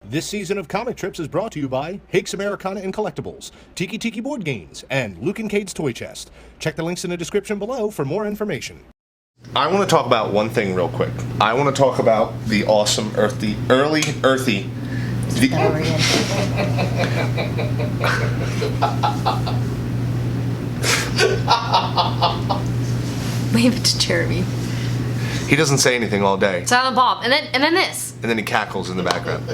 This season of Comic Trips is brought to you by Hake's Americana and Collectibles, Tiki Board Games, and Luke and Cade's Toychest. Check the links in the description below for more information. I want to talk about one thing real quick. I want to talk about the awesome earthy. Wave it to Jeremy. He doesn't say anything all day. Silent Bob, and then this. And then he cackles in the background.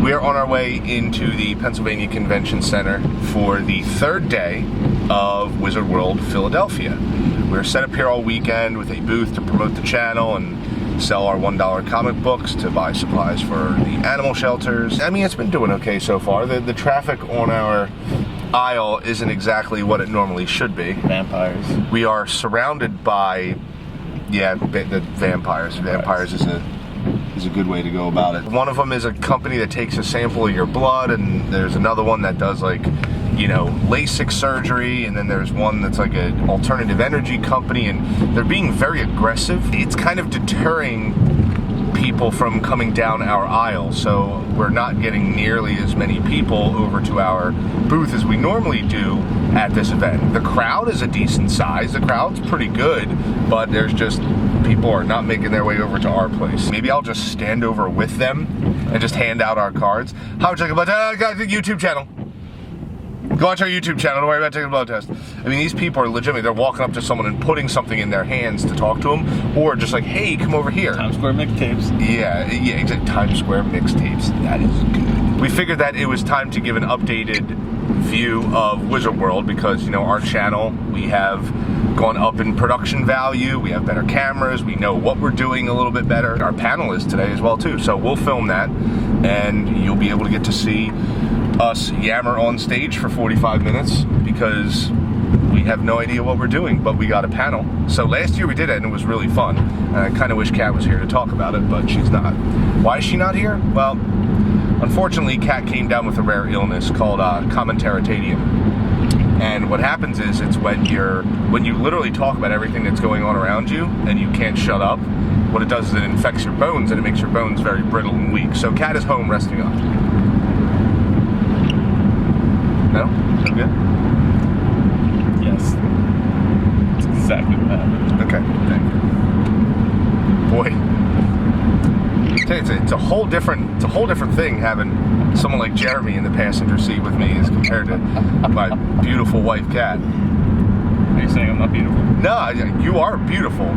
We are on our way into the Pennsylvania Convention Center for the third day of Wizard World Philadelphia. We're set up here all weekend with a booth to promote the channel and sell our $1 comic books, to buy supplies for the animal shelters. I mean, it's been doing okay so far. The traffic on our aisle isn't exactly what it normally should be. Vampires. We are surrounded by, the vampires. Vampires is a good way to go about it. One of them is a company that takes a sample of your blood, and there's another one that does, like, you know, LASIK surgery, and then there's one that's like an alternative energy company, and they're being very aggressive. It's kind of deterring people from coming down our aisle, so we're not getting nearly as many people over to our booth as we normally do at this event. The crowd is a decent size. The crowd's pretty good, but there's just people are not making their way over to our place. Maybe I'll just stand over with them and just hand out our cards. How would you like about the YouTube channel? Go watch our YouTube channel, don't worry about taking a blood test. I mean, these people are legitimate. They're walking up to someone and putting something in their hands to talk to them, or just like, hey, come over here. Times Square mixtapes. Yeah, exactly. Times Square mixtapes. That is good. We figured that it was time to give an updated view of Wizard World because, you know, our channel, we have gone up in production value. We have better cameras. We know what we're doing a little bit better. Our panel is today as well, too. So we'll film that, and you'll be able to get to see us yammer on stage for 45 minutes because we have no idea what we're doing, but we got a panel. So last year we did it and it was really fun. And I kind of wish Kat was here to talk about it, but she's not. Why is she not here? Well, unfortunately, Kat came down with a rare illness called commentaritadium. And what happens is it's when you literally talk about everything that's going on around you and you can't shut up, what it does is it infects your bones and it makes your bones very brittle and weak. So Kat is home resting up. No? So good? Yes. That's exactly what happened. Okay, thank you. Boy, it's a whole different thing having someone like Jeremy in the passenger seat with me as compared to my beautiful wife, Kat. Are you saying I'm not beautiful? No, you are beautiful.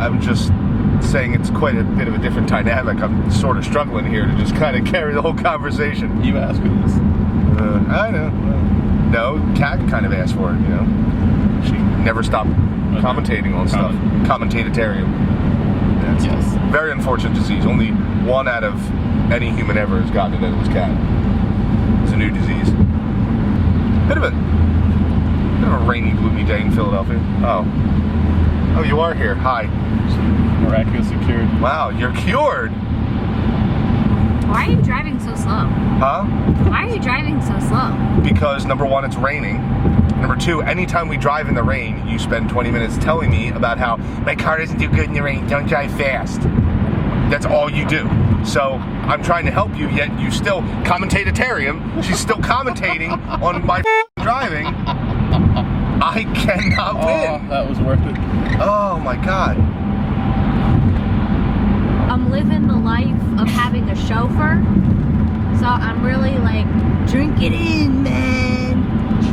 I'm just saying it's quite a bit of a different dynamic. I'm sort of struggling here to just kind of carry the whole conversation. You asked for this. I know. No, Kat kind of asked for it, you know. She never stopped commentating on stuff. Commentatarium. Yeah, yes. Very unfortunate disease. Only one out of any human ever has gotten it, and it was Kat. It's a new disease. Bit of a rainy, gloomy day in Philadelphia. Oh, you are here. Hi. Miraculously cured. Wow, you're cured. Why are you driving so slow? Huh? Why are you driving so slow? Because number one, it's raining. Number two, anytime we drive in the rain, you spend 20 minutes telling me about how my car doesn't do good in the rain, don't drive fast. That's all you do. So I'm trying to help you, yet you still commentatarium. She's still commentating on my driving. I cannot win. Oh, that was worth it. Oh my God. I'm living the life of having a chauffeur, so I'm really like, drink it in, man.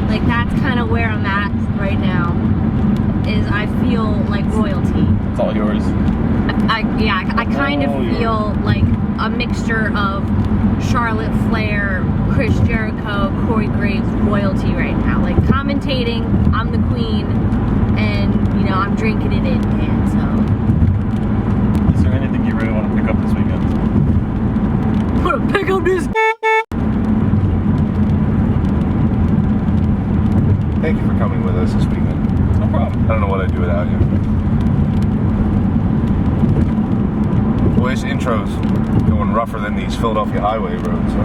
Like, that's kind of where I'm at right now, is I feel like royalty. It's all yours. I kind of feel like a mixture of Charlotte Flair, Chris Jericho, Corey Graves royalty right now. Like, commentating, I'm the queen, and, you know, I'm drinking it in, man, so. Is there anything you really want to pick up this weekend? I'm gonna pick up this. Thank you for coming with us this weekend. No problem. I don't know what I'd do without you. Boy, this intro's going rougher than these Philadelphia highway roads, huh?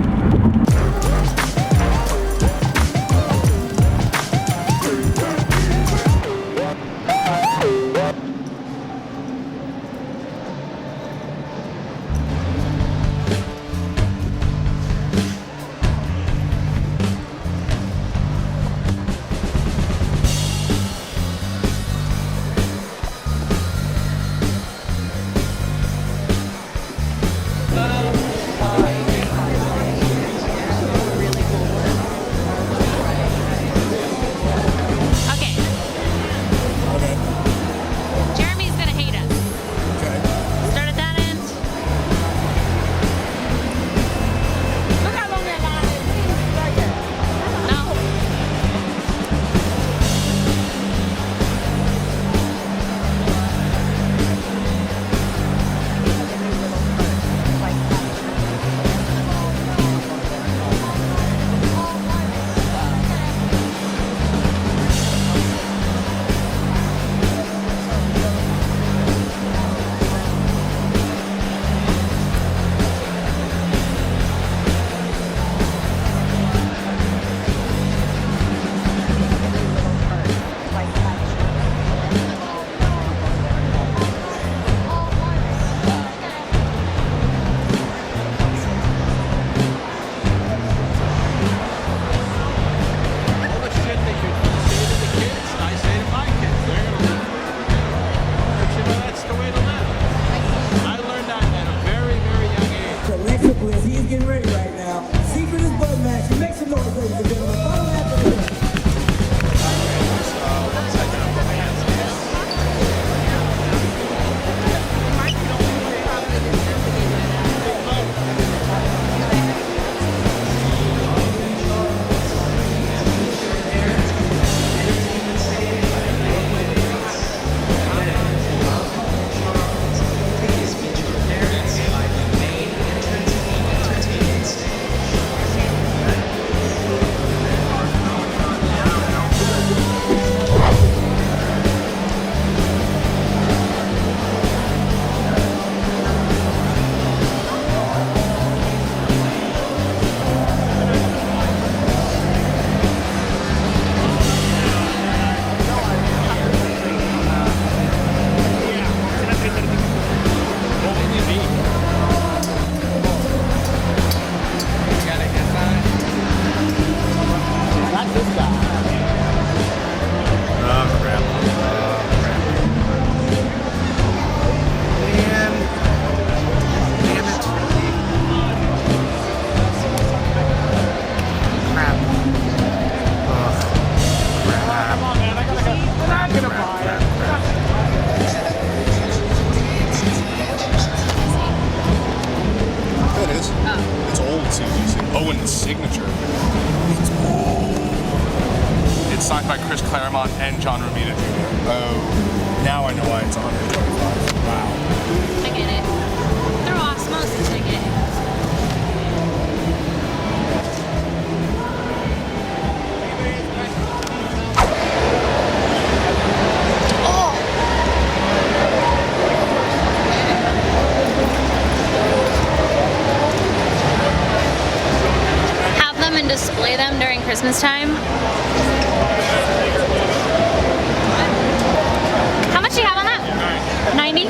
It's signed by Chris Claremont and John Romita Jr. Oh, now I know why it's 125. Wow. I get it. Through osmosis, I get it. Have them and display them during Christmas time. How much do you have on that? 90? Isn't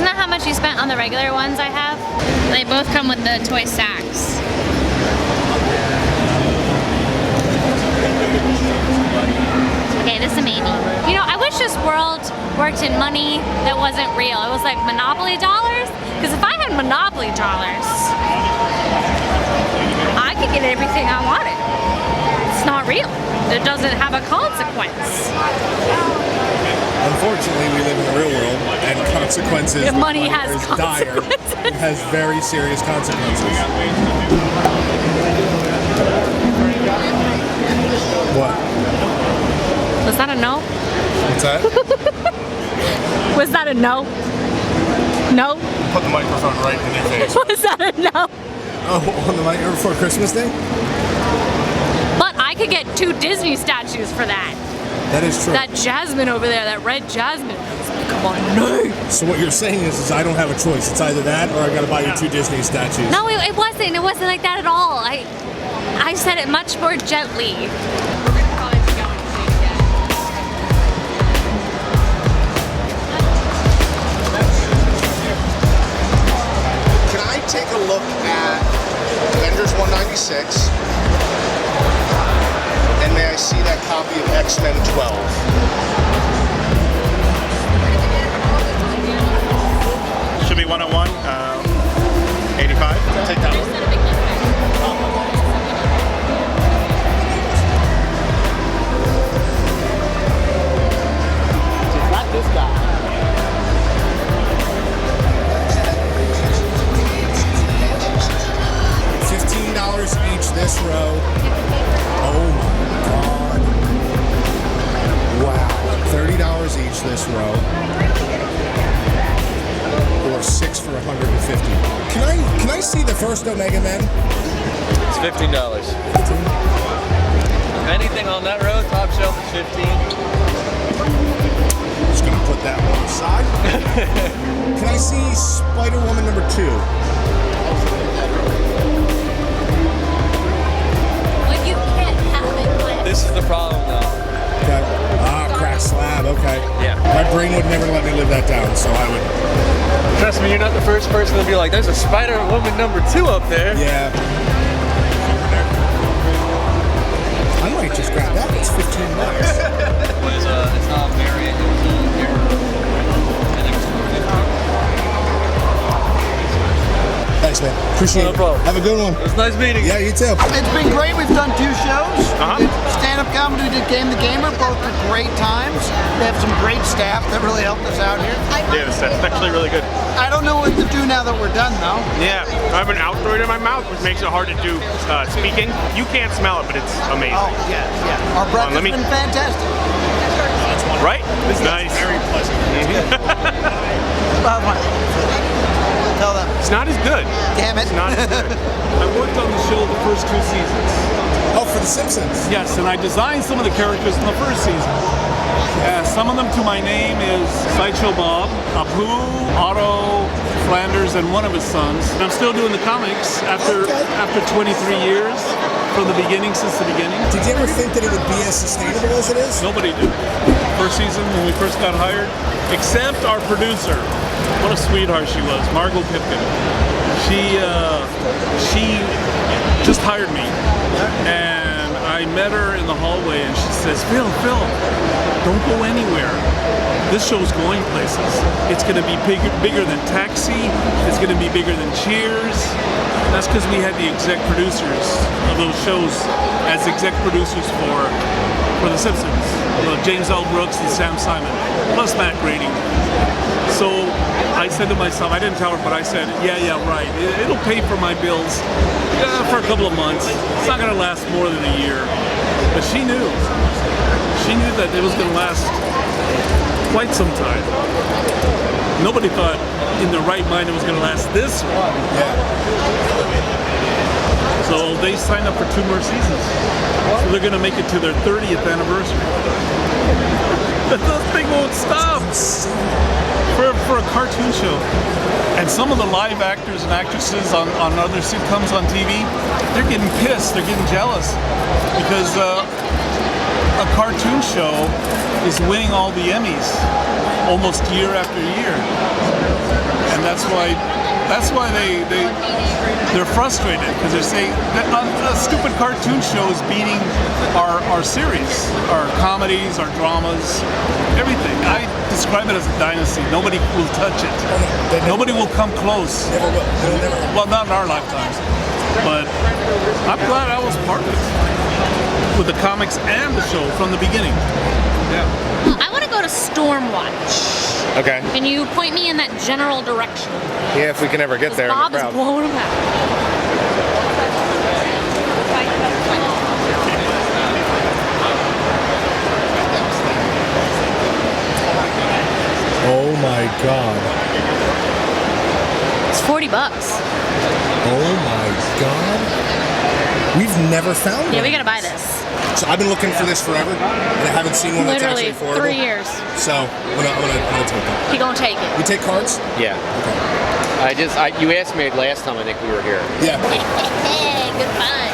that how much you spent on the regular ones I have? They both come with the toy sacks. Okay, this is amazing. You know, I wish this world worked in money that wasn't real. It was like Monopoly dollars. Because if I had Monopoly dollars, I could get everything I wanted. It's not real. It doesn't have a consequence. Unfortunately, we live in the real world, and consequences. If money has is dire. consequences. It has very serious consequences. What? Was that a no? What's that? Was that a no? No? Put the microphone right in your face. Was that a no? Oh, on the night before Christmas Day? But I could get 2 Disney statues for that. That is true. That jasmine over there, that red jasmine. Come on, no. So what you're saying is I don't have a choice. It's either that or I gotta buy you 2 Disney statues. No, it wasn't. It wasn't like that at all. I said it much more gently. Can I take a look at Avengers 196? And may I see that copy of X-Men 12? Should be 101, 85. Take that one. Not this guy. $15 each this row. Oh my god. Wow. $30 each this row. Or 6 for $150. Can I see the first Omega Men? It's $15. Anything on that road, top shelf is 15. Just gonna put that one aside. Can I see Spider-Woman number 2? Well, you can't have it. This is the problem though. Okay. Ah, cracked slab, okay. Yeah. My brain would never let me live that down, so I would. Trust me, you're not the first person to be like, there's a Spider-Woman number 2 up there. Yeah. I might just grab that. It's $15. It's not variant, it was here. I think it's Thanks, man. Appreciate No it. problem. Have a good one. It was nice meeting you. Yeah, you too. It's been great. We've done 2 shows. Uh-huh. We did stand-up comedy, we did Game the Gamer, both were great times. They have some great staff that really helped us out here. Yeah, it's actually really good. I don't know what to do now that we're done, though. Yeah, I have an outdoor in my mouth, which makes it hard to do speaking. You can't smell it, but it's amazing. Oh, yeah, yeah. Our breath let has me- been fantastic. Right? It's nice. Very pleasant. Tell them. It's not as good. Damn it. It's not as good. I worked on the show the first 2 seasons. Oh, for The Simpsons. Yes, and I designed some of the characters in the first season. Some of them to my name is Sideshow Bob, Apu, Otto, Flanders, and one of his sons. And I'm still doing the comics after 23 years from the beginning, since the beginning. Did you ever think that it would be as sustainable as it is? Nobody did. First season when we first got hired, except our producer. What a sweetheart she was, Margot Pipkin. She just hired me, and I met her in the hallway, and she says, Phil, don't go anywhere. This show's going places. It's going to be bigger than Taxi. It's going to be bigger than Cheers. That's because we had the exec producers of those shows as exec producers for The Simpsons. James L. Brooks and Sam Simon, plus Matt Groening. So I said to myself, I didn't tell her, but I said, yeah, right. It'll pay for my bills for a couple of months. It's not going to last more than a year. But she knew. She knew that it was going to last quite some time. Nobody thought in their right mind it was going to last this long. Yeah. So they signed up for 2 more seasons. So they're going to make it to their 30th anniversary. But those things won't stop for a cartoon show. And some of the live actors and actresses on other sitcoms on TV, they're getting pissed, they're getting jealous because a cartoon show is winning all the Emmys almost year after year. And that's why they're frustrated because they're saying that a stupid cartoon show is beating our series, our comedies, our dramas, everything. I describe it as a dynasty. Nobody will touch it. Nobody will come close. Never will. It'll never happen. Well, not in our lifetimes. But I'm glad I was part of it with the comics and the show from the beginning. Yeah. I want to go to Stormwatch. Okay. Can you point me in that general direction? Yeah, if we can ever get there in the Bob is crowd. blowing them out. Oh my God. It's $40. Oh my God. We've never found Yeah, one. we gotta buy this. So I've been looking for this forever, and I haven't seen one Literally that's actually affordable. 3 years. So I'm gonna take that. He gonna take it. We take cards? Yeah. You asked me last time I think we were here. Yeah. Good fun.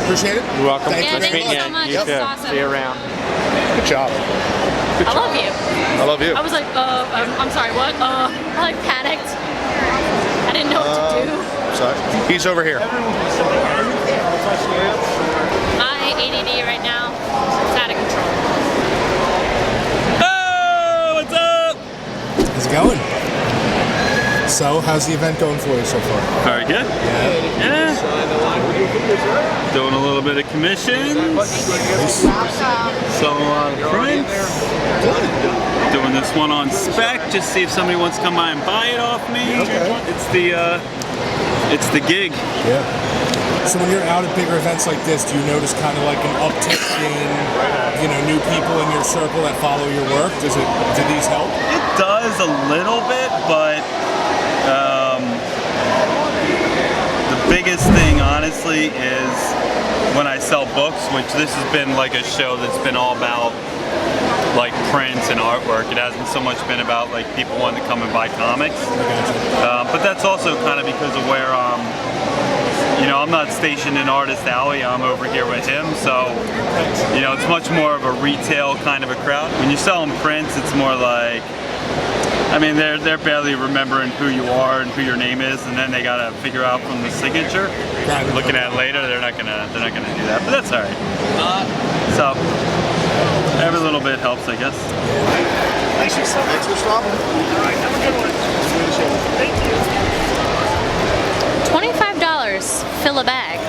Appreciate it. You're welcome. Thank Yeah, you thank very you much. so much. You This is too. awesome. See you around. Good job. I love you. I love you. I was like, I'm sorry, what? I like panicked. I didn't know what to do. Sorry. He's over here. My ADD right now is out of control. Oh, what's up? How's it going? So, how's the event going for you so far? Very good. Yeah. Doing a little bit of commissions. Selling a lot of prints. Doing this one on spec, just see if somebody wants to come by and buy it off me. Okay. It's the gig. Yeah. So when you're out at bigger events like this, do you notice kind of like an uptick in, new people in your circle that follow your work? Do these help? It does a little bit, but the biggest thing, honestly, is when I sell books, which this has been like a show that's been all about like prints and artwork. It hasn't so much been about like people wanting to come and buy comics. But that's also kind of because of where I'm not stationed in Artist Alley. I'm over here with him, so it's much more of a retail kind of a crowd. When you're selling prints, it's more like, they're barely remembering who you are and who your name is, and then they gotta figure out from the signature. Looking at it later, they're not gonna do that, but that's all right. So every little bit helps, I guess. Thanks for stopping. All right, have a good one. Thank you. $25, fill a bag.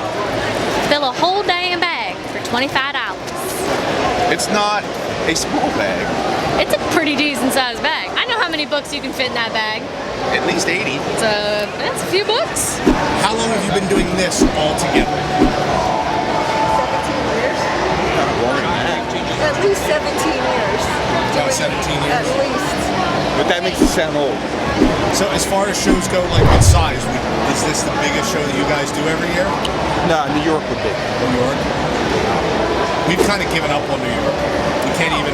Fill a whole damn bag for $25. It's not a small bag. It's a pretty decent sized bag. I know how many books you can fit in that bag. At least 80. That's a few books. How long have you been doing this all together? 17 years. At least 17 years. About 17 years. At least. But that makes it sound old. So as far as shows go, like what size, is this the biggest show that you guys do every year? No, New York would be. New York? We've kind of given up on New York. We can't even...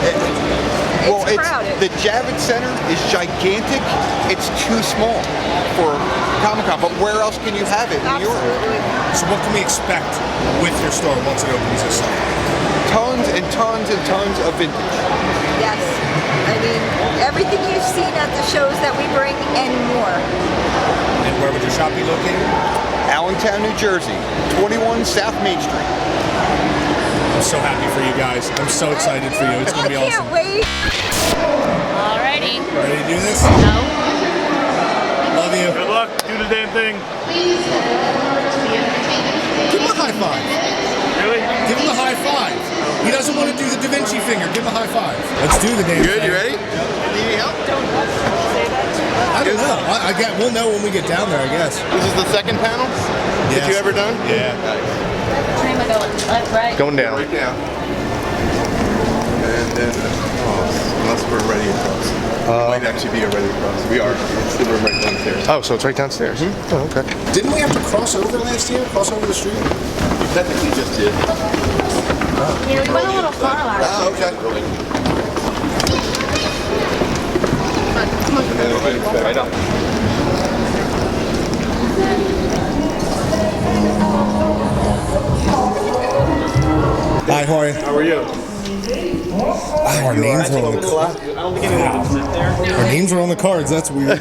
It's crowded. The Javits Center is gigantic. It's too small for Comic-Con, but where else can you have it in New York? So what can we expect with your store once it opens this summer? Tons and tons and tons of vintage. Yes. Everything you've seen at the shows that we bring and more. And where would your shop be located? Allentown, New Jersey, 21 South Main Street. I'm so happy for you guys. I'm so excited for you. It's going to be awesome. I can't wait. Alrighty. Ready to do this? No. Love you. Good luck. Do the damn thing. Give him a high five. Really? Give him a high five. He doesn't want to do the Da Vinci finger. Give him a high five. Let's do the damn thing. Good, you ready? Need any help? I don't know. We'll know when we get down there, I guess. This is the second panel that you ever done? Yeah. Where am I going? Left, right. Going down. Right down. And then across, unless we're ready across. We might actually be already across. We are. It's the room right downstairs. Oh, so it's right downstairs. Oh, okay. Didn't we have to cross over last year? Cross over the street? We technically just did. Yeah, we went a little far last Oh, okay. Right up. Hi, how are you? How are you? Oh, our names are on the cards. I don't think anyone can sit there. Our names are on the cards. That's weird.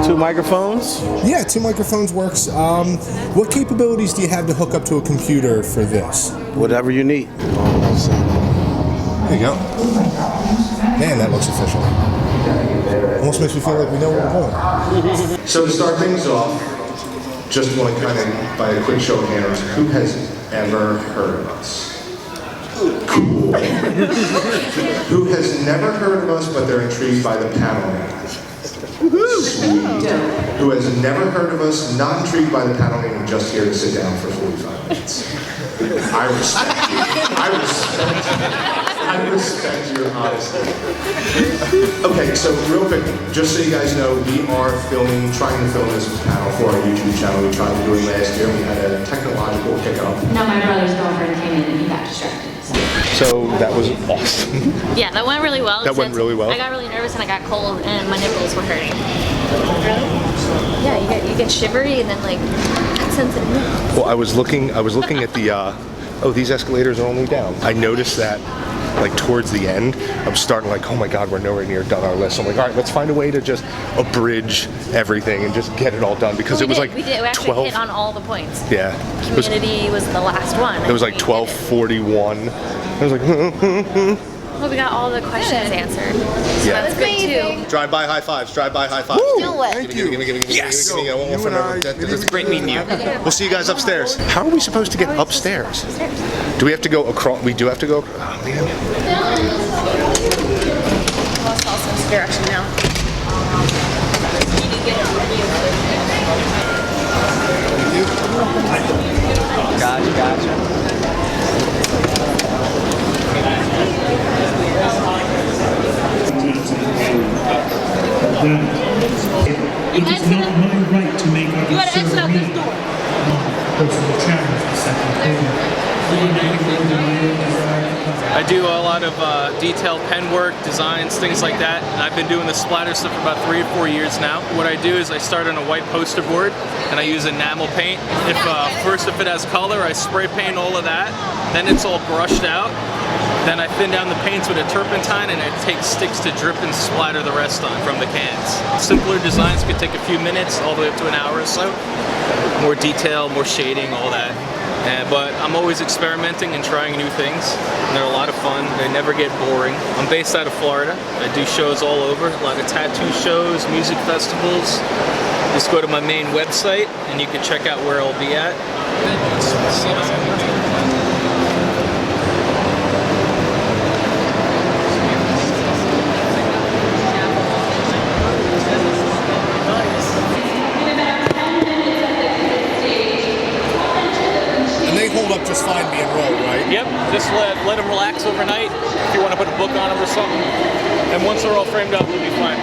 Two microphones? Yeah, 2 microphones works. What capabilities do you have to hook up to a computer for this? Whatever you need. There you go. Man, that looks official. Almost makes me feel like we know where we're going. So to start things off, just want to kind of, by a quick show of hands, who has ever heard of us? Cool. Who has never heard of us, but they're intrigued by the panel name? Sweet. Who has never heard of us, not intrigued by the panel name, and just here to sit down for 45 minutes? I respect you. I respect your honesty. Okay, so real quick, just so you guys know, we are trying to film this panel for our YouTube channel. We tried to do it last year. We had a technological hiccup. No, my brother's girlfriend came in and he got distracted. So that was awesome. Yeah, that went really well. That went really well. I got really nervous and I got cold and my nipples were hurting. Yeah, you get shivery and then like sensitive. Well, I was looking at the. Oh, these escalators are only down. I noticed that. Like towards the end, I was starting like, oh my God, we're nowhere near done our list. So I'm like, all right, let's find a way to just abridge everything and just get it all done because it was like we actually 12. hit on all the points. Yeah. Community was the last one. It was like 12:41. I was like, well, we got all the questions answered. So yeah. that's good too. Drive-by high fives. Drive-by high fives. Do it. Thank you. Give me. Yes. It's great meeting you. We'll see you guys upstairs. How are we supposed to get upstairs? Do we have to go across? We do have to go. Oh man. Lost all sense of direction now. Gotcha. It is not my right to make others You gotta exit out this door. personal challenge the second thing. I do a lot of detailed pen work, designs, things like that. And I've been doing the splatter stuff for about 3 or 4 years now. What I do is I start on a white poster board and I use enamel paint. If it has color, I spray paint all of that. Then it's all brushed out. Then I thin down the paints with a turpentine and I take sticks to drip and splatter the rest on from the cans. Simpler designs could take a few minutes, all the way up to an hour or so. More detail, more shading, all that. But I'm always experimenting and trying new things. And they're a lot of fun. They never get boring. I'm based out of Florida. I do shows all over. A lot of tattoo shows, music festivals. Just go to my main website and you can check out where I'll be at. Hold up just fine being rolled, right? Yep, just let them relax overnight if you want to put a book on them or something. And once they're all framed up, it'll be fine.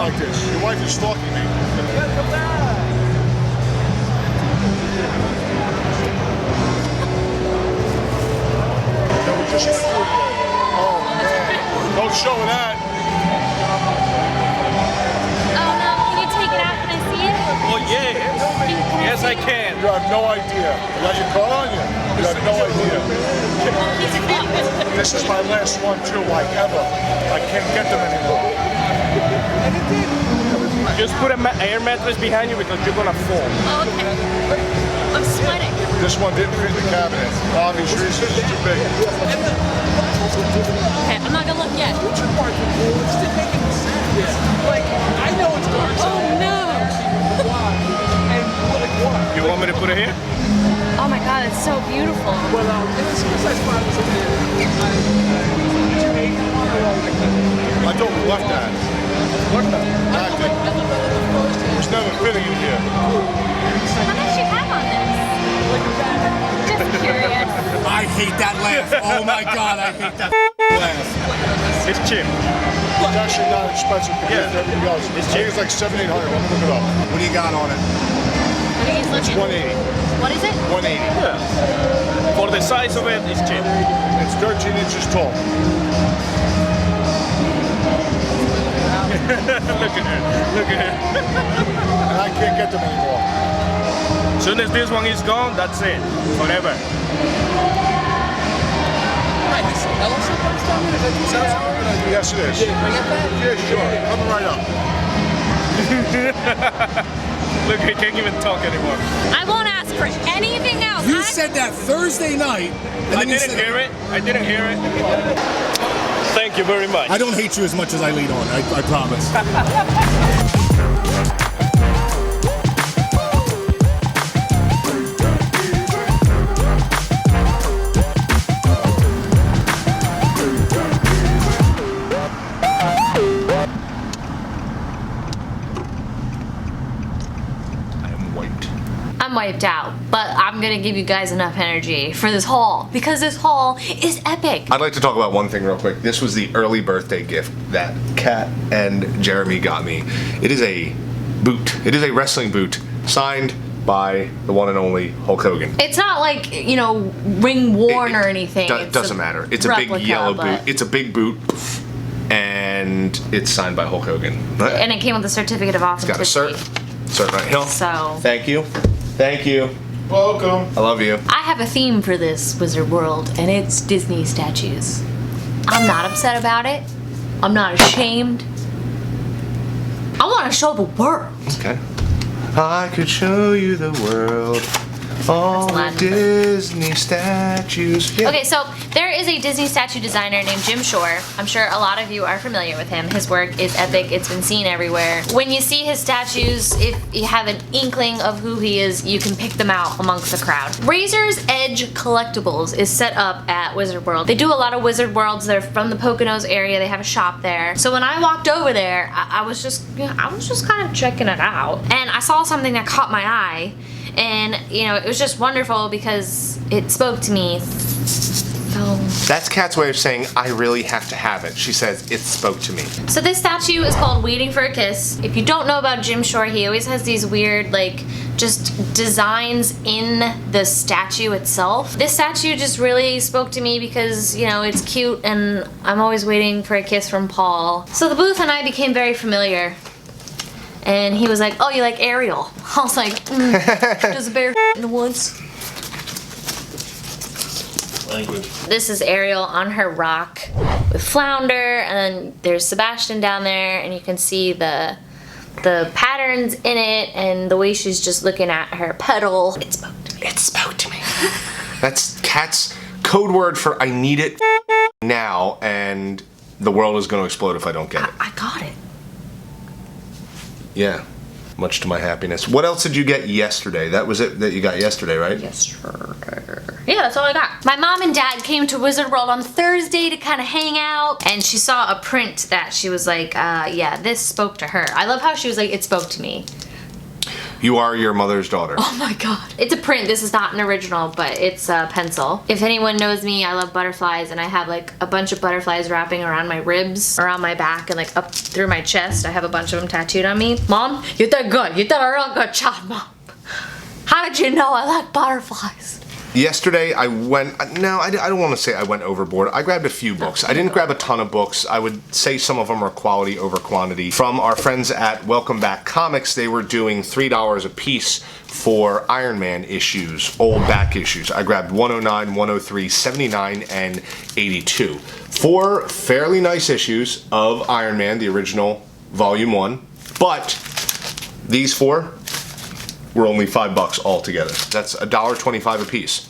like this. Your wife is stalking me. Oh man, don't show her that. Oh no, can you take it out? Can I see it? Oh yes. Yes, I can. You have no idea. You got your car on you? You have no idea. This is my last one too, like ever. I can't get them anymore. Just put an air mattress behind you because you're gonna fall. Oh, okay. I'm sweating. This one didn't fit in the cabinet. Obvious reasons, it's too big. Okay, I'm not gonna look yet. Like, I know it's dark. Oh no! You want me to put it here? Oh my god, it's so beautiful. I thought we left that. Acting. It was never fitting in here. How much you have on this? Just curious. I hate that laugh. Oh my god, I hate that laugh. It's cheap. It's actually not expensive compared to everything else. I think it's like $700, $800. Let me look it up. What do you got on it? It's $180. What is it? $180. Yeah. For the size of it, it's cheap. It's 13 inches tall. Look at her. Look at her. And I can't get them anymore. As soon as this one is gone, that's it. Forever. Yes, it is. Yeah, sure. Coming right up. Look, I can't even talk anymore. I won't ask for anything else. You said that Thursday night. And I then you didn't said hear it. I didn't hear it. Thank you very much. I don't hate you as much as I lead on. I promise. I'm wiped out, but I'm gonna give you guys enough energy for this haul because this haul is epic. I'd like to talk about one thing real quick. This was the early birthday gift that Kat and Jeremy got me. It is a boot. It is a wrestling boot signed by the one and only Hulk Hogan. It's not like, you know, ring worn or anything. It doesn't matter. It's a big yellow boot. It's a big boot, and it's signed by Hulk Hogan. And it came with a certificate of It's got a authenticity. cert right here. So Thank you. Thank you. Welcome. I love you. I have a theme for this Wizard World, and it's Disney statues. I'm not upset about it. I'm not ashamed. I want to show the world. Okay. I could show you the world. All the Disney statues. Yeah. Okay, so there is a Disney statue designer named Jim Shore. I'm sure a lot of you are familiar with him. His work is epic. It's been seen everywhere. When you see his statues, if you have an inkling of who he is, you can pick them out amongst the crowd. Razor's Edge Collectibles is set up at Wizard World. They do a lot of Wizard Worlds. They're from the Poconos area. They have a shop there. So when I walked over there, I was just kind of checking it out, and I saw something that caught my eye. And, you know, it was just wonderful because it spoke to me. So That's Kat's way of saying, I really have to have it. She says, it spoke to me. So this statue is called Waiting for a Kiss. If you don't know about Jim Shore, he always has these weird, like, just designs in the statue itself. This statue just really spoke to me because, you know, it's cute and I'm always waiting for a kiss from Paul. So the booth and I became very familiar. And he was like, oh, you like Ariel? I was like, does a bear in the woods? Language. This is Ariel on her rock with Flounder, and then there's Sebastian down there, and you can see the patterns in it and the way she's just looking at her pedal. It spoke to me. It spoke to me. That's Kat's code word for I need it now, and the world is going to explode if I don't get it. I got it. Yeah, much to my happiness. What else did you get yesterday? That was it that you got yesterday, right? Yesterday. Yeah, that's all I got. My mom and dad came to Wizard World on Thursday to kind of hang out, and she saw a print that she was like, yeah, this spoke to her. I love how she was like, it spoke to me. You are your mother's daughter. Oh my god. It's a print. This is not an original, but it's a pencil. If anyone knows me, I love butterflies, and I have like a bunch of butterflies wrapping around my ribs, around my back, and like up through my chest. I have a bunch of them tattooed on me. Mom, you did good. You did a real good job, Mom. How did you know I like butterflies? Yesterday I went, no, I don't want to say I went overboard. I grabbed a few books. I didn't grab a ton of books. I would say some of them are quality over quantity. From our friends at Welcome Back Comics, they were doing $3 a piece for Iron Man issues, old back issues. I grabbed 109, 103, 79, and 82. 4 fairly nice issues of Iron Man, the original Volume 1, but these 4 were only $5 altogether. That's $1.25 a piece.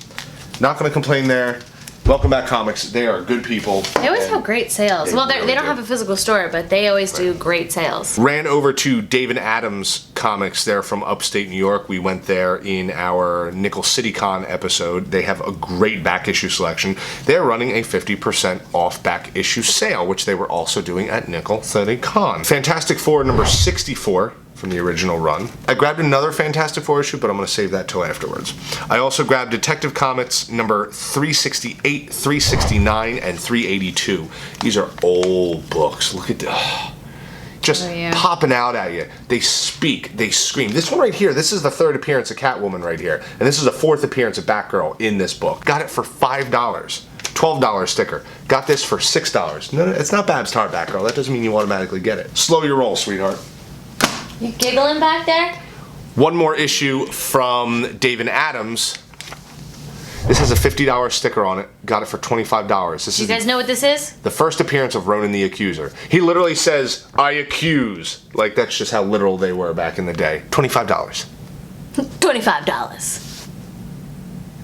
Not gonna complain there. Welcome Back Comics, they are good people. They always have great sales. Well, they don't have a physical store, but they always do great sales. Ran over to David Adams Comics. They're from upstate New York. We went there in our Nickel City Con episode. They have a great back issue selection. They're running a 50% off back issue sale, which they were also doing at Nickel City Con. Fantastic Four number 64 from the original run. I grabbed another Fantastic Four issue, but I'm going to save that till afterwards. I also grabbed Detective Comics number 368, 369, and 382. These are old books. Look at that. Just popping out at you. They speak, they scream. This one right here, this is the 3rd appearance of Catwoman right here. And this is the 4th appearance of Batgirl in this book. Got it for $5. $12 sticker. Got this for $6. No, it's not Babs Tart Batgirl. That doesn't mean you automatically get it. Slow your roll, sweetheart. You giggling back there? One more issue from David Adams. This has a $50 sticker on it. Got it for $25. This You guys know what this is? The first appearance of Ronan the Accuser. He literally says, "I accuse." Like, that's just how literal they were back in the day. $25. $25.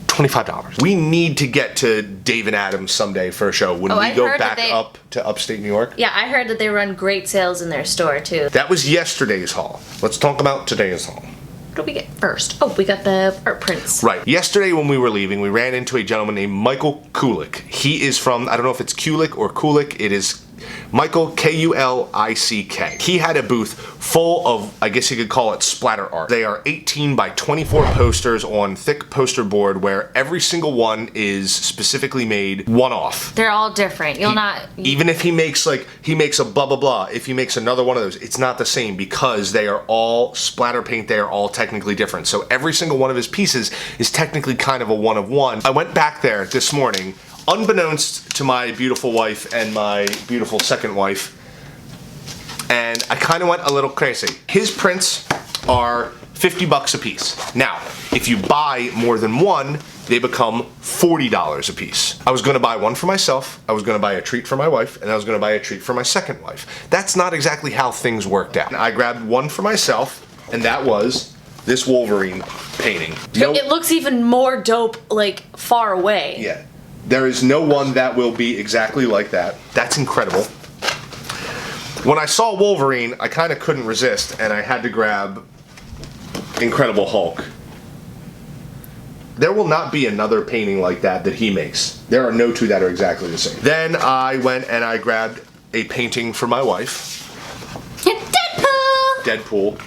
$25. We need to get to David Adams someday for a show. When we go back up to upstate New York. Yeah, I heard that they run great sales in their store too. That was yesterday's haul. Let's talk about today's haul. What do we get first? Oh, we got the art prints. Right. Yesterday when we were leaving, we ran into a gentleman named Michael Kulik. He is from, I don't know if it's Kulik or Kulik. It is Michael, K-U-L-I-C-K. He had a booth full of, I guess you could call it splatter art. They are 18 by 24 posters on thick poster board where every single one is specifically made one-off. They're all different. Even if he makes a blah blah blah, if he makes another one of those, it's not the same because they are all splatter paint, they are all technically different. So every single one of his pieces is technically kind of a one of one. I went back there this morning, unbeknownst to my beautiful wife and my beautiful second wife, and I kind of went a little crazy. His prints are $50 a piece. Now, if you buy more than one, they become $40 a piece. I was gonna buy one for myself, I was gonna buy a treat for my wife, and I was gonna buy a treat for my second wife. That's not exactly how things worked out. I grabbed one for myself, and that was this Wolverine painting. It looks even more dope, like, far away. Yeah. There is no one that will be exactly like that. That's incredible. When I saw Wolverine, I kind of couldn't resist, and I had to grab Incredible Hulk. There will not be another painting like that he makes. There are no two that are exactly the same. Then I went and I grabbed a painting for my wife. Deadpool.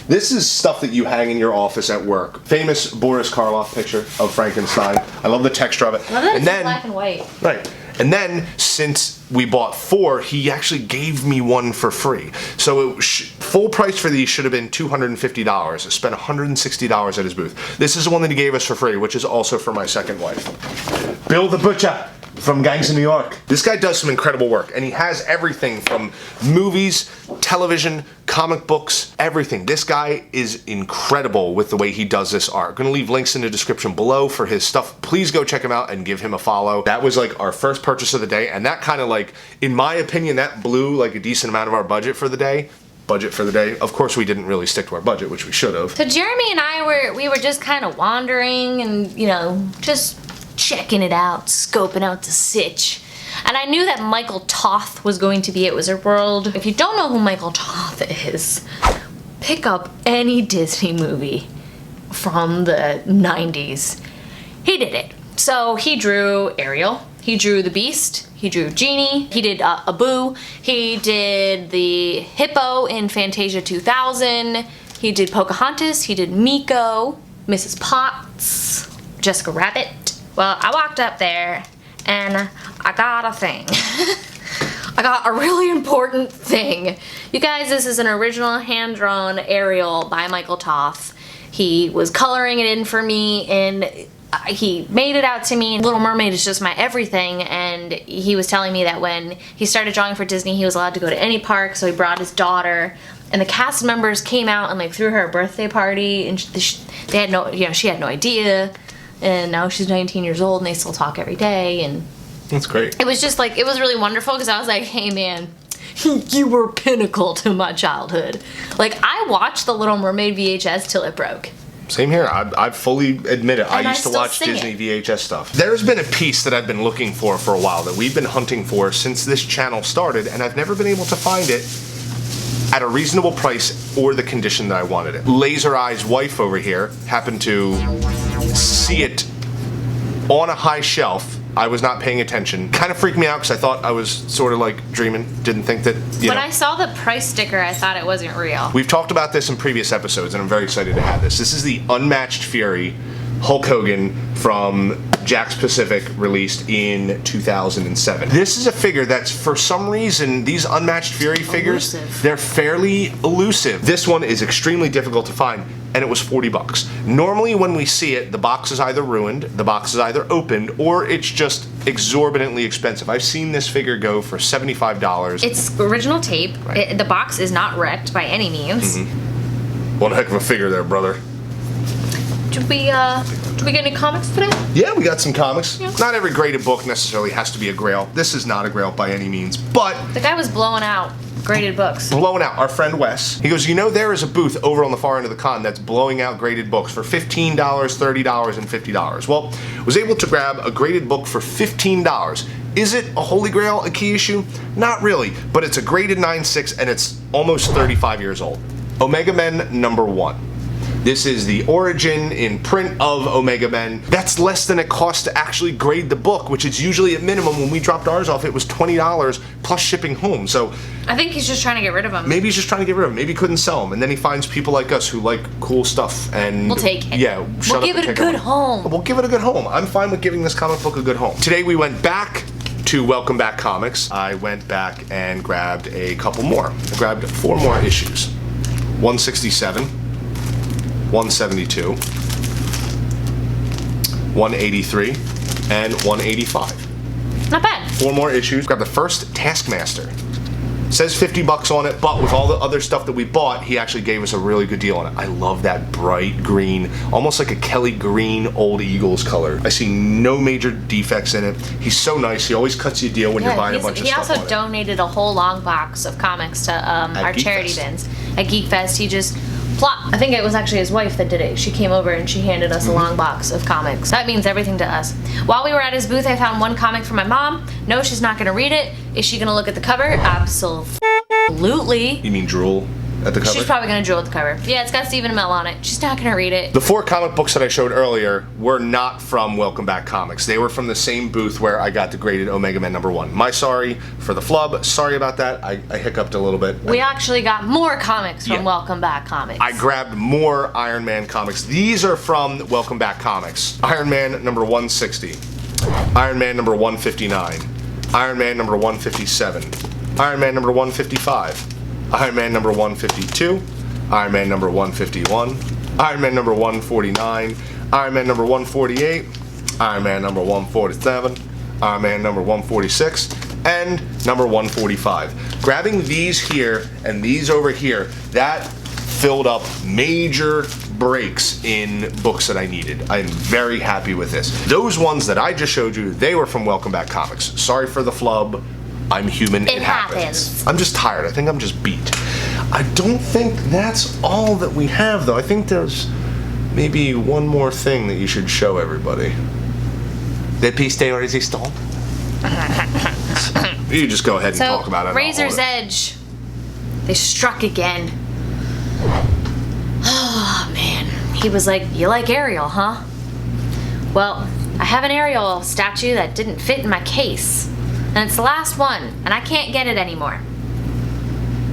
This is stuff that you hang in your office at work. Famous Boris Karloff picture of Frankenstein. I love the texture of it. I love that it's black and white. Right. And then, since we bought 4, he actually gave me one for free. So full price for these should have been $250. I spent $160 at his booth. This is the one that he gave us for free, which is also for my second wife. Bill the Butcher from Gangs of New York. This guy does some incredible work, and he has everything from movies, television, comic books, everything. This guy is incredible with the way he does this art. I'm gonna leave links in the description below for his stuff. Please go check him out and give him a follow. That was like our first purchase of the day, and that kind of like, in my opinion, that blew like a decent amount of our budget for the day. Of course, we didn't really stick to our budget, which we should have. So Jeremy and I were just kind of wandering and, you know, just checking it out, scoping out the sitch. And I knew that Michael Toth was going to be at Wizard World. If you don't know who Michael Toth is, pick up any Disney movie from the 90s. He did it. So he drew Ariel, he drew the Beast, he drew Genie, he did Abu, he did the Hippo in Fantasia 2000, He did Pocahontas, he did Miko, Mrs. Potts, Jessica Rabbit. Well, I walked up there and I got a thing. I got a really important thing. You guys, this is an original hand-drawn Ariel by Michael Toth. He was coloring it in for me and he made it out to me. Little Mermaid is just my everything, and he was telling me that when he started drawing for Disney, he was allowed to go to any park, so he brought his daughter, and the cast members came out and like threw her a birthday party, and they had no, you know, she had no idea, and now she's 19 years old and they still talk every day, and that's great. It was just like, it was really wonderful because I was like, hey man, you were pinnacle to my childhood. Like, I watched the Little Mermaid VHS till it broke. Same here. I fully admit it. I used to watch Disney VHS stuff. There's been a piece that I've been looking for a while, that we've been hunting for since this channel started, and I've never been able to find it at a reasonable price or the condition that I wanted it. Laser Eye's wife over here happened to see it on a high shelf. I was not paying attention. Kind of freaked me out because I thought I was sort of like dreaming. Didn't think that, you know. When I saw the price sticker, I thought it wasn't real. We've talked about this in previous episodes, and I'm very excited to have this. This is the Unmatched Fury Hulk Hogan from Jakks Pacific, released in 2007. This is a figure that's, for some reason, these Unmatched Fury figures, they're fairly elusive. This one is extremely difficult to find, and it was 40 bucks. Normally when we see it, the box is either ruined, the box is either opened, or it's just exorbitantly expensive. I've seen this figure go for $75. It's original tape. Right. The box is not wrecked by any means. One heck of a figure there, brother. Did we get any comics today? Yeah, we got some comics. Yeah. Not every graded book necessarily has to be a grail. This is not a grail by any means, but the guy was blowing out graded books. Blowing out. Our friend Wes, he goes, you know, there is a booth over on the far end of the con that's blowing out graded books for $15, $30, and $50. Well, was able to grab a graded book for $15. Is it a holy grail, a key issue? Not really, but it's a graded 9.6 and it's almost 35 years old. Omega Men #1. This is the origin in print of Omega Men. That's less than it costs to actually grade the book, which is usually at minimum. When we dropped ours off, it was $20 plus shipping home. So I think he's just trying to get rid of them. Maybe he's just trying to get rid of them. Maybe he couldn't sell them. And then he finds people like us who like cool stuff. And we'll take it. Yeah, we'll give it a good home. We'll give it a good home. I'm fine with giving this comic book a good home. Today we went back to Welcome Back Comics. I went back and grabbed a couple more. I grabbed 4 more issues. 167. 172, 183, and 185. Not bad. 4 more issues. Grab the first Taskmaster. Says 50 bucks on it, but with all the other stuff that we bought, he actually gave us a really good deal on it. I love that bright green, almost like a Kelly green old Eagles color. I see no major defects in it. He's so nice. He always cuts you a deal when you're buying a bunch of stuff. He also donated a whole long box of comics to our charity bins at Geek Fest. He just plop. I think it was actually his wife that did it. She came over and she handed us a long box of comics. That means everything to us. While we were at his booth, I found one comic for my mom. No, she's not gonna read it. Is she gonna look at the cover? Absolutely. You mean drool at the cover? She's probably gonna drool at the cover. Yeah, it's got Stephen Amell on it. She's not gonna read it. The 4 comic books that I showed earlier were not from Welcome Back Comics. They were from the same booth where I got the graded Omega Men #1. My sorry for the flub. Sorry about that. I hiccuped a little bit. We actually got more comics from Welcome Back Comics. I grabbed more Iron Man comics. These are from Welcome Back Comics. Iron Man #160. Iron Man #159. Iron Man #157. Iron Man #155. Iron Man #152. Iron Man #151. Iron Man #149. Iron Man #148. Iron Man #147. Iron Man #146. And #145. Grabbing these here and these over here, that filled up major breaks in books that I needed. I'm very happy with this. Those ones that I just showed you, they were from Welcome Back Comics. Sorry for the flub. I'm human. It happens. I'm just tired. I think I'm just beat. I don't think that's all that we have, though. I think there's maybe one more thing that you should show everybody. The piece de resistance. You just go ahead and talk about it. Razor's Edge. They struck again. Oh, man. He was like, you like Ariel, huh? Well, I have an Ariel statue that didn't fit in my case. And it's the last one, and I can't get it anymore.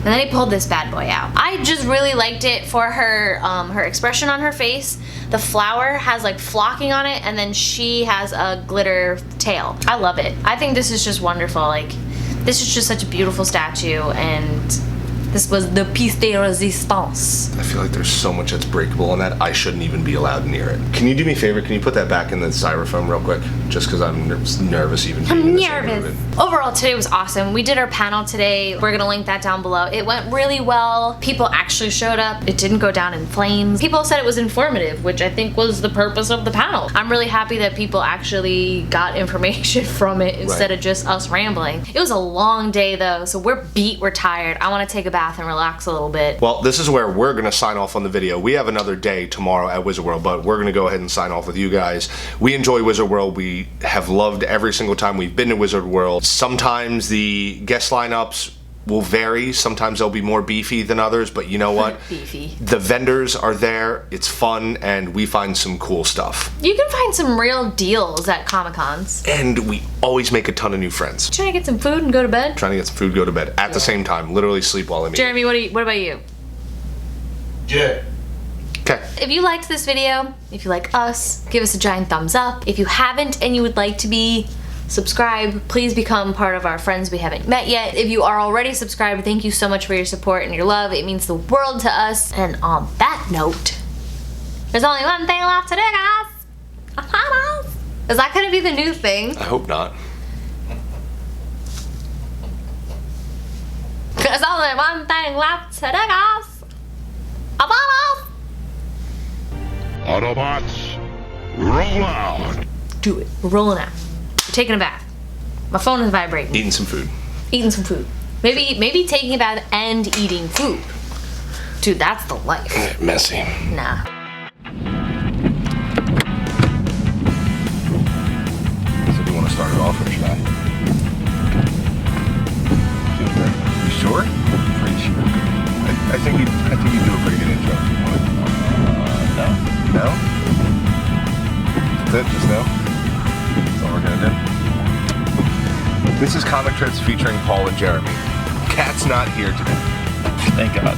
And then he pulled this bad boy out. I just really liked it for her her expression on her face. The flower has like flocking on it, and then she has a glitter tail. I love it. I think this is just wonderful. Like, this is just such a beautiful statue, and this was the piece de resistance. I feel like there's so much that's breakable in that I shouldn't even be allowed near it. Can you do me a favor? Can you put that back in the styrofoam real quick? Just because I'm nervous even being in the same room. Overall, today was awesome. We did our panel today. We're gonna link that down below. It went really well. People actually showed up. It didn't go down in flames. People said it was informative, which I think was the purpose of the panel. I'm really happy that people actually got information from it instead of just us rambling. It was a long day though, so we're beat, we're tired. I wanna take a bath and relax a little bit. Well, this is where we're gonna sign off on the video. We have another day tomorrow at Wizard World, but we're gonna go ahead and sign off with you guys. We enjoy Wizard World. We have loved every single time we've been to Wizard World. Sometimes the guest lineups will vary. Sometimes they'll be more beefy than others, but you know what? Beefy. The vendors are there, it's fun, and we find some cool stuff. You can find some real deals at Comic-Cons. And we always make a ton of new friends. Trying to get some food and go to bed? Trying to get some food, go to bed. At the same time, literally sleep while I'm eating. Jeremy, what about you? Yeah. Okay. If you liked this video, if you like us, give us a giant thumbs up. If you haven't and you would like to be subscribed, please become part of our friends we haven't met yet. If you are already subscribed, thank you so much for your support and your love. It means the world to us. And on that note, there's only one thing left to do, guys. Is that gonna be the new thing? I hope not. There's only one thing left to do, guys. Autobots, roll out. Do it. We're rolling out. We're taking a bath. My phone is vibrating. Eating some food. Eating some food. Maybe taking a bath and eating food. Dude, that's the life. Messy. Nah. So do you want to start it off or should I? You sure? Pretty sure. I think you do a pretty good intro if you want. No. No? That's it? Just no? That's all we're gonna do. This is Comic Trips featuring Paul and Jeremy. Cat's not here today. Thank God.